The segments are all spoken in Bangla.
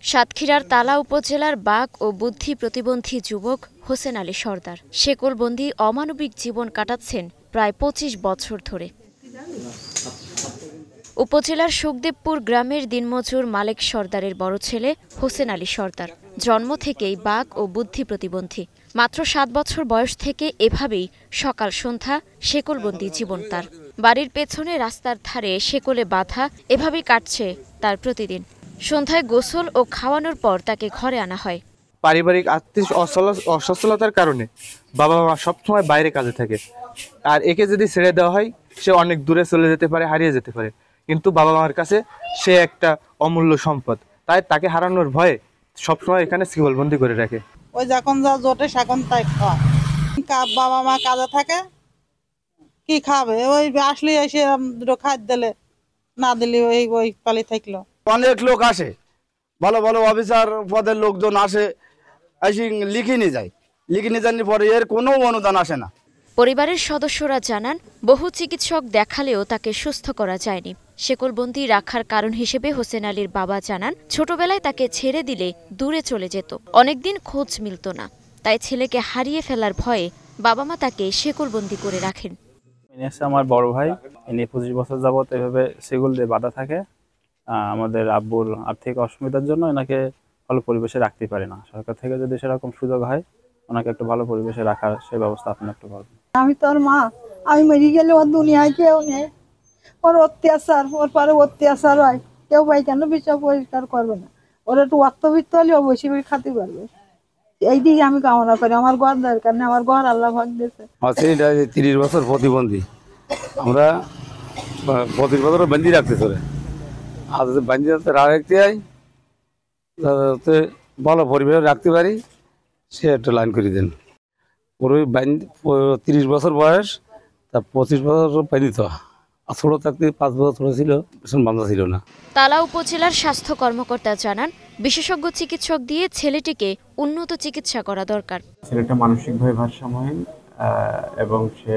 সাতক্ষীরার তালা উপজেলার বাক ও বুদ্ধি প্রতিবন্ধী যুবক হোসেন আলী সর্দার শেকলবন্দি অমানবিক জীবন কাটাচ্ছেন প্রায় ২৫ বছর ধরে। উপজেলার সুখদেবপুর গ্রামের দিনমজুর মালেক সর্দারের বড় ছেলে হোসেন আলী সর্দার জন্ম থেকেই বাক ও বুদ্ধি প্রতিবন্ধী। মাত্র ৭ বছর বয়স থেকে এভাবেই সকাল সন্ধ্যা শেকলবন্দি জীবন তার। বাড়ির পেছনে রাস্তার ধারে শেকলে বাঁধা এভাবেই কাটছে তার প্রতিদিন। সন্ধ্যায় গোসল ও খাওয়ানোর পর তাকে ঘরে আনা হয়। পারিবারিক আর্থিক অসচ্ছলতার কারণে বাবা মা সবসময় বাইরে কাজে থাকে, আর একে যদি ছেড়ে দেওয়া হয় সে অনেক দূরে চলে যেতে পারে, হারিয়ে যেতে পারে। কিন্তু বাবা মার কাছে সে একটা অমূল্য সম্পদ, তাই তাকে হারানোর ভয়ে সবসময় এখানে শিকলবন্দি করে রাখে। ওই যখন যা জোটে সেখন তাই খাওয়া। বাবা মা কাজে থাকে, কি খাবে? ওই আসলে এসে দুটো খাদ্য দিলে, না দিলে ওই পালি থাকলো। অনেক লোক আসে, ভালো ভালো অফিসার পদের লোকজন আসে, এসে লিখে নিয়ে যায়। লিখে নিয়ে যাওয়ার পরে এর কোনো অনুদান আসে না। পরিবারের সদস্যরা জানান, বহু চিকিৎসক দেখালেও তাকে সুস্থ করা যায়নি। শেকলবন্দি রাখার কারণ হিসেবে হোসেন আলীর বাবা জানান, ছোটবেলায় তাকে ছেড়ে দিলে দূরে চলে যেত, অনেকদিন খোঁজ মিলত না। তাই ছেলেকে হারিয়ে ফেলার ভয়ে বাবা মা তাকে শেকলবন্দি করে রাখেন। আমার বড় ভাই 25 বছর যাবত এভাবে সেগুল দিয়ে বাঁধা থাকে। আমাদের আব্বুর আর্থিক অসুবিধার জন্য এনাকে ভালো পরিবেশে রাখতে পারে না। সরকার থেকে যদি সেরকম সুযোগ হয় ওনাকে একটু ভালো পরিবেশে রাখার সেই ব্যবস্থা আপনি একটু করবেন। আমি তোর মা, আমি মরে গেলে ওর দুনিয়ায় কেউ নেই। ওর অত্যাচার, ওর পরে অত্যাচার হয়, কেউ ভাই কেন বিচার পরিষ্কার করবে না? ওর একটু অর্থবিত্ত হলে ও বেশি বেশি খাতে পারবে। এই দিকে আমি কামনা করি। আমার ঘর দরকার নেই, আমার ঘর আল্লাহ ভাগ দিয়েছে। আমার ছেলেটা 30 বছর প্রতিবন্ধী, আমরা 25 বছর বন্দি রাখতে চলে। আর যদি বন্দি রাখতে হয় ভালো পরিবেশে রাখতে পারি, সে একটা লাইন করে দেন। ওর 30 বছর বয়স, তা 25 বছর বান্দিত। আর ছোট থাকতে 5 বছর ছোট ছিল, ভীষণ বান্ধা ছিল না। তালা উপজেলার স্বাস্থ্য কর্মকর্তা জানান, বিশেষজ্ঞ চিকিৎসক দিয়ে ছেলেটিকে উন্নত চিকিৎসা করা দরকার। ছেলেটা মানসিকভাবে ভারসাম্যহীন এবং সে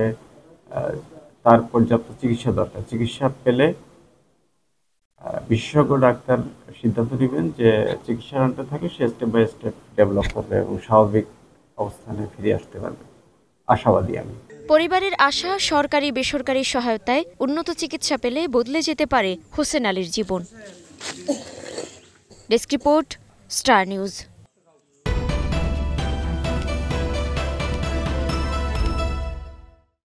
তার পর্যাপ্ত চিকিৎসা দরকার। চিকিৎসা পেলে বিশেষজ্ঞ ডাক্তার সিদ্ধান্ত নেবেন যে চিকিৎসার আন্ডারে থাকে সে স্টেপ বাই স্টেপ ডেভেলপ করবে এবং স্বাভাবিক অবস্থানে ফিরে আসতে পারবে। আশাবাদী আমি। পরিবারের আশা, সরকারি বেসরকারি সহায়তায় উন্নত চিকিৎসা পেলে বদলে যেতে পারে হোসেন আলীর জীবন। Desk report, Star news.